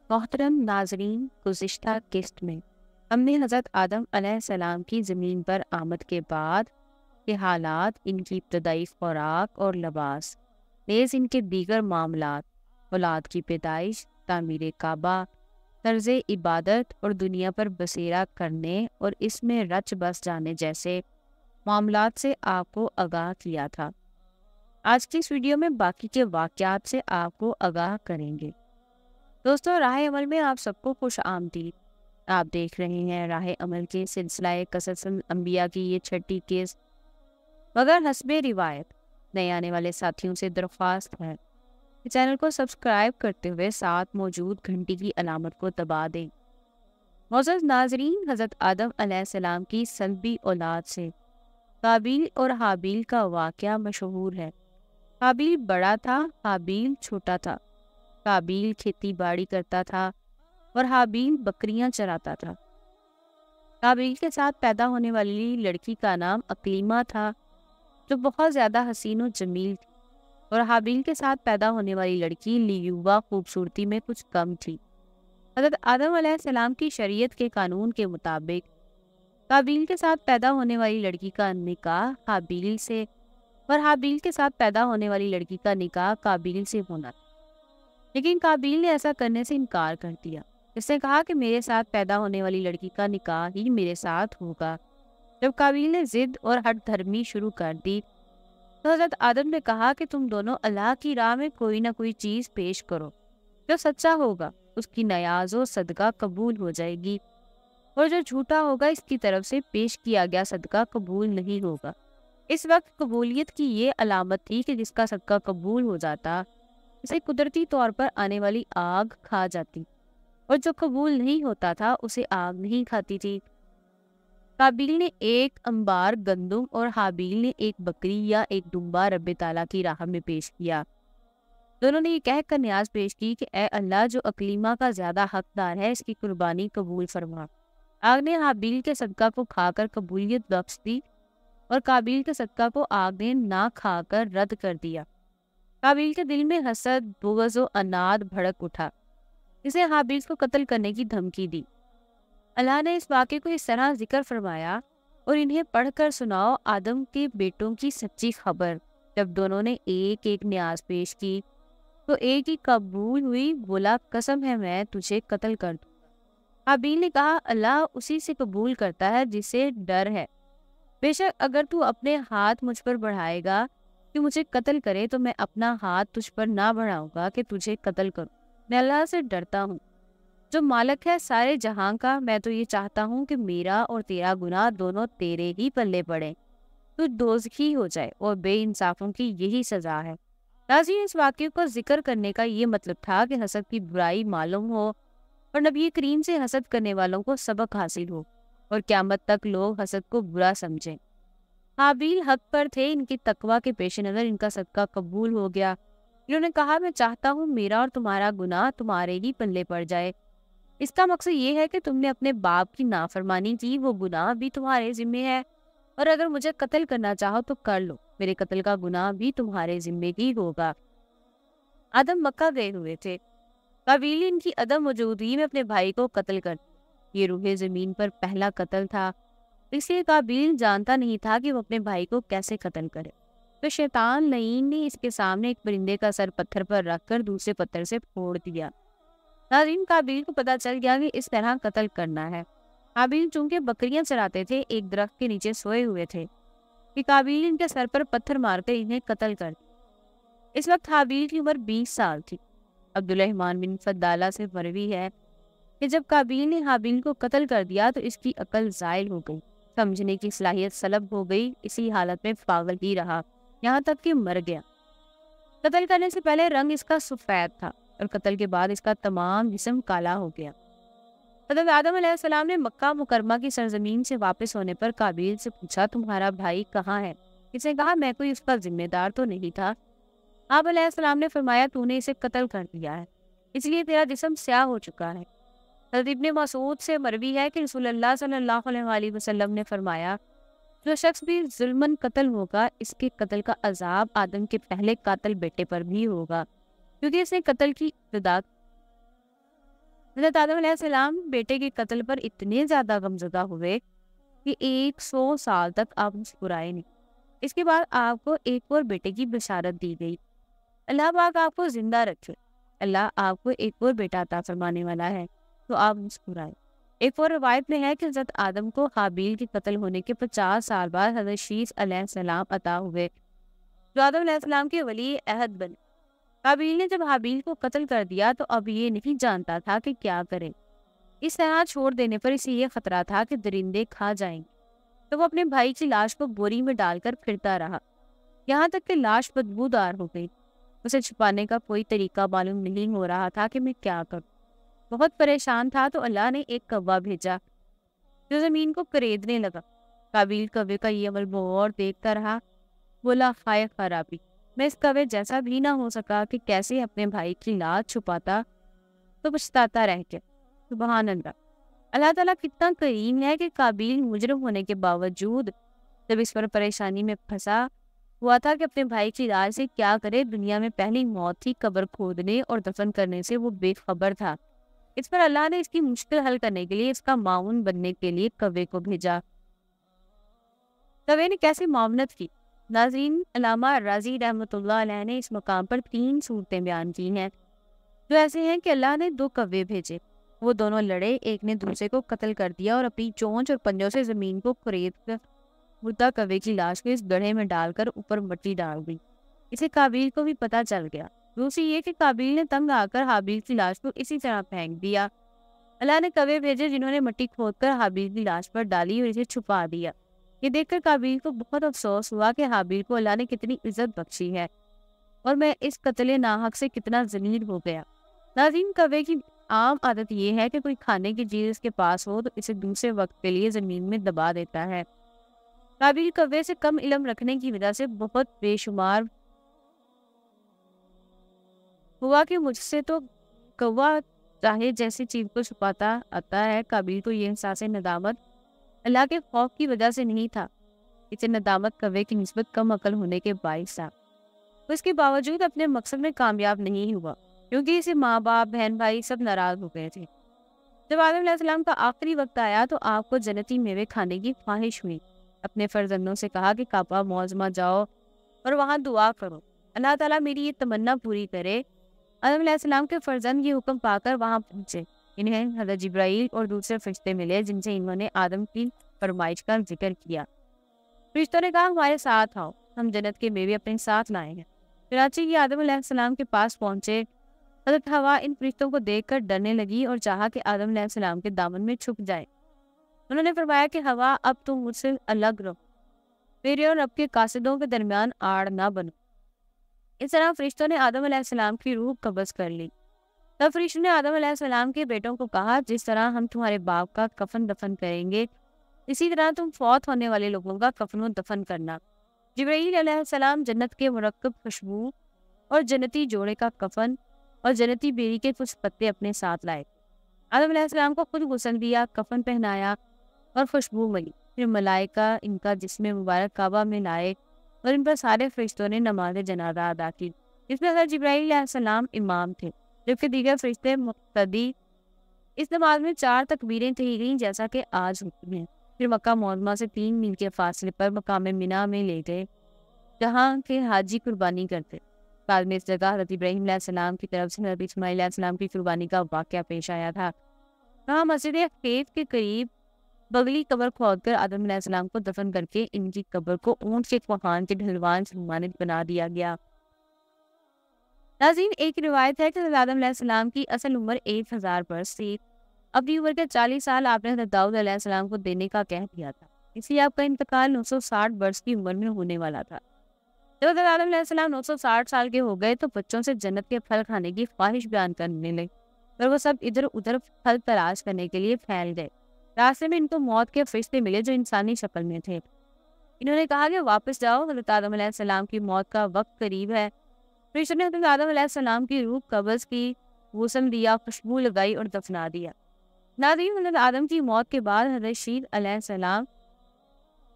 محترم ناظرین، گزشتہ قسط میں ہم نے حضرت آدم علیہ السلام کی زمین پر آمد کے بعد کے حالات، ان کی ابتدائی خوراک اور لباس، نیز ان کے دیگر معاملات، اولاد کی پیدائش، تعمیر کعبہ، طرز عبادت اور دنیا پر بسیرا کرنے اور اس میں رچ بس جانے جیسے معاملات سے آپ کو آگاہ کیا تھا۔ آج کی اس ویڈیو میں باقی کے واقعات سے آپ کو آگاہ کریں گے۔ دوستو، راہ عمل میں آپ سب کو خوش آمدید۔ آپ دیکھ رہے ہیں راہ عمل کے سلسلہ قصص انبیاء کی یہ 6ٹھی قسط، مگر حسب روایت نئے آنے والے ساتھیوں سے درخواست ہے کہ چینل کو سبسکرائب کرتے ہوئے ساتھ موجود گھنٹی کی علامت کو دبا دیں۔ معزز ناظرین، حضرت آدم علیہ السلام کی سلبی اولاد سے قابیل اور حابیل کا واقعہ مشہور ہے۔ قابیل بڑا تھا، حابیل چھوٹا تھا۔ قابیل کھیتی باڑی کرتا تھا اور حابیل بکریاں چراتا تھا۔ قابیل کے ساتھ پیدا ہونے والی لڑکی کا نام اقلیمہ تھا، جو بہت زیادہ حسین و جمیل تھی، اور حابیل کے ساتھ پیدا ہونے والی لڑکی لیوبا خوبصورتی میں کچھ کم تھی۔ حضرت آدم علیہ السلام کی شریعت کے قانون کے مطابق قابیل کے ساتھ پیدا ہونے والی لڑکی کا نکاح حابیل سے اور حابیل کے ساتھ پیدا ہونے والی لڑکی کا نکاح قابیل سے ہونا تھا، لیکن قابیل نے ایسا کرنے سے انکار کر دیا۔ اس نے کہا کہ میرے ساتھ پیدا ہونے والی لڑکی کا نکاح ہی میرے ساتھ ہوگا۔ جب قابیل نے ضد اور ہٹ دھرمی شروع کر دی تو حضرت آدم نے کہا کہ تم دونوں اللہ کی راہ میں کوئی نہ کوئی چیز پیش کرو، جو سچا ہوگا اس کی نیاز و صدقہ قبول ہو جائے گی، اور جو جھوٹا ہوگا اس کی طرف سے پیش کیا گیا صدقہ قبول نہیں ہوگا۔ اس وقت قبولیت کی یہ علامت تھی کہ جس کا صدقہ قبول ہو جاتا اسے قدرتی طور پر آنے والی آگ کھا جاتی، اور جو قبول نہیں ہوتا تھا اسے آگ نہیں کھاتی تھی۔ قابیل نے ایک انبار گندم اور حابیل نے ایک بکری یا ایک دمبا رب تعالیٰ کی راہ میں پیش کیا۔ دونوں نے یہ کہہ کر نیاز پیش کی کہ اے اللہ، جو اقلیمہ کا زیادہ حقدار ہے، اس کی قربانی قبول فرما۔ آگ نے حابیل کے صدقہ کو کھا کر قبولیت بخش دی، اور قابیل کے صدقہ کو آگ نے نہ کھا کر رد کر دیا۔ قابیل کے دل میں حسد، بغض و عناد بھڑک اٹھا۔ اسے حابیل کو قتل کرنے کی دھمکی دی۔ اللہ نے اس واقعے کو اس طرح ذکر فرمایا، اور انہیں پڑھ کر سناؤ آدم کے بیٹوں کی سچی خبر۔ جب دونوں نے ایک ایک نیاز پیش کی تو ایک ہی قبول ہوئی، بولا قسم ہے میں تجھے قتل کر دوں گا۔ حابیل نے کہا اللہ اسی سے قبول کرتا ہے جسے ڈر ہے، بے شک اگر تو اپنے ہاتھ مجھ پر بڑھائے گا کہ مجھے قتل کرے تو میں اپنا ہاتھ تجھ پر نہ بڑھاؤں گا کہ تجھے قتل کروں۔ میں اللہ سے ڈرتا ہوں جو مالک ہے سارے جہاں کا۔ میں تو یہ چاہتا ہوں کہ میرا اور تیرا گناہ دونوں تیرے ہی پلے پڑے، تو دوزخی ہو جائے، اور بے انصافوں کی یہی سزا ہے۔ ناظرین، اس واقعے کو ذکر کرنے کا یہ مطلب تھا کہ حسد کی برائی معلوم ہو اور نبی کریم سے حسد کرنے والوں کو سبق حاصل ہو، اور قیامت تک لوگ حسد کو برا سمجھیں۔ حابیل حق پر تھے، ان کی تقوی کے پیش نظر ان کا صدقہ قبول ہو گیا۔ انہوں نے کہا میں چاہتا ہوں میرا اور تمہارا گناہ تمہارے ہی پلے پڑ جائے۔ اس کا مقصد یہ ہے کہ تم نے اپنے باپ کی نافرمانی کی، وہ گناہ بھی تمہارے ذمے ہے، اور اگر مجھے قتل کرنا چاہو تو کر لو، میرے قتل کا گناہ بھی تمہارے ذمے ہی ہوگا۔ آدم مکہ گئے ہوئے تھے۔ قابیل ان کی عدم موجودگی میں اپنے بھائی کو قتل کر دیا۔ یہ روح زمین پر پہلا قتل تھا، اس لیے قابیل جانتا نہیں تھا کہ وہ اپنے بھائی کو کیسے قتل کرے۔ تو شیطان لعین نے اس کے سامنے ایک پرندے کا سر پتھر پر رکھ کر دوسرے پتھر سے پھوڑ دیا۔ ناظرین، قابیل کو پتہ چل گیا کہ اس طرح قتل کرنا ہے۔ قابیل چونکہ بکریاں چراتے تھے، ایک درخت کے نیچے سوئے ہوئے تھے کہ قابیل ان کے سر پر پتھر مار کر انہیں قتل کر دیا۔ اس وقت حابیل کی عمر 20 سال تھی۔ عبدالرحمن بن فضالہ سے مروی ہے کہ جب قابیل نے حابیل کو قتل کر دیا تو اس کی عقل زائل ہو گئی، سمجھنے کی صلاحیت سلب ہو گئی، اسی حالت میں پاگل ہی رہا یہاں تک کہ مر گیا۔ قتل کرنے سے پہلے رنگ اس کا سفید تھا، اور قتل کے بعد اس کا تمام جسم کالا ہو گیا۔ حضرت آدم علیہ السلام نے مکہ مکرمہ کی سرزمین سے واپس ہونے پر قابیل سے پوچھا تمہارا بھائی کہاں ہے؟ اس نے کہا میں کوئی اس کا ذمہ دار تو نہیں تھا۔ آپ علیہ السلام نے فرمایا تو نے اسے قتل کر دیا ہے، اس لیے تیرا جسم سیاہ ہو چکا ہے۔ حضرت ابن مسعود سے مروی ہے کہ رسول اللہ صلی اللہ علیہ وآلہ وسلم نے فرمایا جو شخص بھی ظلماً قتل ہوگا اس کے قتل کا عذاب آدم کے پہلے قاتل بیٹے پر بھی ہوگا، کیونکہ اس نے قتل کی ابتدا۔ حضرت آدم علیہ السلام بیٹے کے قتل پر اتنے زیادہ غمزدہ ہوئے کہ 100 سال تک آپ مسکرائے نہیں۔ اس کے بعد آپ کو ایک اور بیٹے کی بشارت دی گئی۔ اللہ پاک آپ کو زندہ رکھے، اللہ آپ کو ایک اور بیٹا عطا فرمانے والا ہے، تو آپ مسکرائے۔ ایک اور روایت میں ہے کہ حضرت آدم کو حابیل کے قتل ہونے کے 50 سال بعد حضرت شیث علیہ السلام عطا ہوئے، جو آدم علیہ السلام کے ولی عہد بنے۔ حابیل نے جب حابیل کو قتل کر دیا تو اب یہ نہیں جانتا تھا کہ کیا کرے۔ اس طرح چھوڑ دینے پر اسے یہ خطرہ تھا کہ درندے کھا جائیں گے، تو وہ اپنے بھائی کی لاش کو بوری میں ڈال کر پھرتا رہا، یہاں تک کہ لاش بدبودار ہو گئی۔ اسے چھپانے کا کوئی طریقہ معلوم نہیں ہو رہا تھا کہ میں کیا کروں۔ بہت پریشان تھا تو اللہ نے ایک کوا بھیجا جو زمین کو کریدنے لگا۔ قابیل کوے کا یہ عمل غور دیکھتا رہا، بولا خائے خرابی، میں اس کوے جیسا بھی نہ ہو سکا کہ کیسے اپنے بھائی کی لاش چھپاتا تو پچھتاتا رہ گیا۔ سبحان اللہ، اللہ تعالیٰ کتنا کریم ہے کہ قابیل مجرم ہونے کے باوجود جب اس پر پریشانی میں پھنسا ہوا تھا کہ اپنے بھائی کی لاش سے کیا کرے، دنیا میں پہلی موت تھی قبر کھودنے اور دفن کرنے سے، وہ بے خبر تھا۔ اس پر اللہ نے اس کی مشکل حل کرنے کے لیے اس کا معاون بننے کے لیے کوے کو بھیجا۔ کوے نے کیسے معاونت کی؟ ناظرین، علامہ راضی رحمۃ اللہ علیہ نے اس مقام پر 3 صورتیں بیان کی ہیں جو ایسے ہیں کہ اللہ نے 2 کوے بھیجے، وہ دونوں لڑے، ایک نے دوسرے کو قتل کر دیا اور اپنی چونچ اور پنجوں سے زمین کو کھرید کر مردہ کوے کی لاش کو اس گڑھے میں ڈال کر اوپر مٹی ڈال دی۔ اسے قابیل کو بھی پتہ چل گیا۔ دوسری یہ کہ قابیل نے تنگ آ کر حابیل کی لاش کو اسی طرح پھینک دیا۔ اللہ نے کوے بھیجے جنہوں نے مٹی کھود کر حابیل کی لاش پر ڈالی اور اسے چھپا دیا۔ یہ دیکھ کر قابیل کو بہت افسوس ہوا کہ حابیل کو اللہ نے کتنی عزت بخشی ہے اور میں اس قتل ناحق سے کتنا ذلیل ہو گیا۔ ناظرین، کوے کی عام عادت یہ ہے کہ کوئی کھانے کی چیز اس کے پاس ہو تو اسے دوسرے وقت کے لیے زمین میں دبا دیتا ہے۔ قابیل کوے سے کم علم رکھنے کی وجہ سے بہت بے شمار ہوا کہ مجھ سے تو کوا چاہے جیسی چیز کو چھپاتا آتا ہے۔ قابیل کو یہ احساس ندامت اللہ کے خوف کی وجہ سے نہیں تھا، اسے ندامت کوے کی نسبت کم عقل ہونے کے باعث تھا۔ وہ اس کے باوجود اپنے مقصد میں کامیاب نہیں ہوا کیونکہ اسے ماں باپ، بہن بھائی سب ناراض ہو گئے تھے۔ جب آدم علیہ السلام کا آخری وقت آیا تو آپ کو جنتی میوے کھانے کی خواہش ہوئی۔ اپنے فرزندوں سے کہا کہ کعبہ معظمہ جاؤ اور وہاں دعا کرو، اللہ تعالیٰ میری یہ تمنا پوری کرے۔ آدم علیہ السلام کے فرزند یہ حکم پا کر وہاں پہنچے۔ انہیں حضرت جبرائیل اور دوسرے فرشتے ملے جن سے انہوں نے آدم کی فرمائش کا ذکر کیا۔ فرشتوں نے کہا ہمارے ساتھ آؤ، ہم جنت کے میوے اپنے ساتھ لائے ہیں۔ چنانچہ یہ آدم علیہ السلام کے پاس پہنچے۔ حضرت حوا ان فرشتوں کو دیکھ کر ڈرنے لگی اور چاہا کہ آدم علیہ السلام کے دامن میں چھپ جائے۔ انہوں نے فرمایا کہ حوا، اب تم مجھ سے الگ رہو، میرے اور رب کے قاصدوں کے درمیان آڑ نہ بنو۔ اس طرح فرشتوں نے آدم علیہ السلام کی روح قبض کر لی۔ تب فرشتوں نے آدم علیہ السلام کے بیٹوں کو کہا جس طرح ہم تمہارے باپ کا کفن دفن کریں گے اسی طرح تم فوت ہونے والے لوگوں کا کفن و دفن کرنا۔ جبرائیل علیہ السلام جنت کے مرکب خوشبو اور جنتی جوڑے کا کفن اور جنتی بیری کے کچھ پتے اپنے ساتھ لائے۔ آدم علیہ السلام کو خود غسل دیا، کفن پہنایا اور خوشبو ملی۔ پھر ملائکہ ان کا جسم مبارک کعبہ میں لائے اور ان پر سارے فرشتوں نے نماز جنازہ ادا کی، جس میں حضرت جبرائیل علیہ السلام امام تھے جبکہ دیگر فرشتے مقتدی۔ اس نماز میں 4 تکبیریں کہی گئیں جیسا کہ آج ہوتی ہیں۔ پھر مکہ معظمہ سے 3 میل کے فاصلے پر مقام منا میں لے گئے جہاں کے حاجی قربانی کرتے۔ بعد میں اس جگہ حضرت ابراہیم علیہ السلام کی طرف سے حضرت اسماعیل علیہ السلام کی قربانی کا واقعہ پیش آیا تھا۔ وہاں مسجد خیف کے قریب بغلی قبر کھود کر آدم علیہ السلام کو دفن کر کے ان کی قبر کو اونٹ کے کوہان کے ڈھلوان سے ممانت بنا دیا گیا۔ ناظرین، ایک روایت ہے کہ حضرت آدم علیہ السلام کی اصل عمر 1000 برس تھی۔ اپنی عمر کے 40 سال آپ نے حضرت داؤد علیہ السلام کو دینے کا کہہ دیا تھا، اس لیے آپ کا انتقال 960 برس کی عمر میں ہونے والا تھا۔ جب حضرت آدم علیہ السلام 960 سال کے ہو گئے تو بچوں سے جنت کے پھل کھانے کی خواہش بیان کرنے لگے، پر وہ سب ادھر ادھر پھل تلاش کرنے کے لیے پھیل گئے۔ راستے میں ان کو موت کے فرشتے ملے جو انسانی شکل میں تھے۔ انہوں نے کہا کہ واپس جاؤ، حضرت آدم علیہ السلام کی موت کا وقت قریب ہے۔ فرشتوں نے حضرت آدم علیہ السلام کی روح قبض کی، غسل دیا، خوشبو لگائی اور دفنا دیا۔ ناظرین، حضرت آدم کی موت کے بعد حضرت شیث علیہ السلام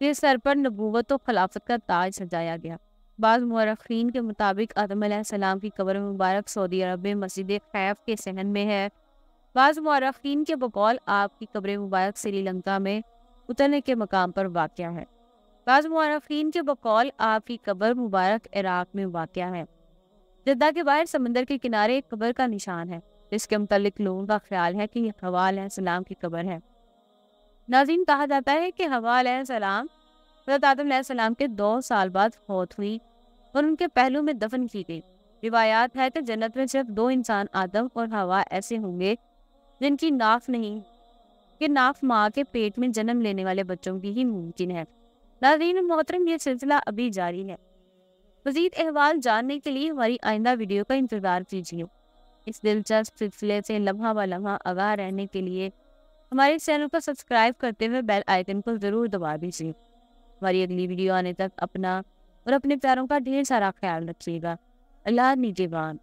کے سر پر نبوت و خلافت کا تاج سجایا گیا۔ بعض مورخین کے مطابق آدم علیہ السلام کی قبر مبارک سعودی عرب میں مسجد خیف کے صحن میں ہے بعض مورخین کے بقول آپ کی قبر مبارک سری لنکا میں اترنے کے مقام پر واقع ہے۔ بعض مورخین کے بقول آپ کی قبر مبارک عراق میں واقع ہے۔ جدہ کے باہر سمندر کے کنارے ایک قبر کا نشان ہے، جس کے متعلق لوگوں کا خیال ہے کہ یہ حوا علیہ السلام کی قبر ہے۔ ناظرین، کہا جاتا ہے کہ حوا علیہ السلام حضرت آدم علیہ السلام کے 2 سال بعد فوت ہوئی اور ان کے پہلو میں دفن کی گئی۔ روایات ہے کہ جنت میں صرف 2 انسان آدم اور حوا ایسے ہوں گے جن کی ناف نہیں، کہ ناف ماں کے پیٹ میں جنم لینے والے بچوں کی ہی ممکن ہے۔ ناظرین محترم، یہ سلسلہ ابھی جاری ہے۔ مزید احوال جاننے کے لیے ہماری آئندہ ویڈیو کا انتظار کیجیے۔ اس دلچسپ سلسلے سے لمحہ بہ لمحہ آگاہ رہنے کے لیے ہمارے چینل کو سبسکرائب کرتے ہوئے بیل آئیکن کو ضرور دبا دیجیے۔ ہماری اگلی ویڈیو آنے تک اپنا اور اپنے پیاروں کا ڈھیر سارا خیال رکھیے گا۔ اللہ نگہبان۔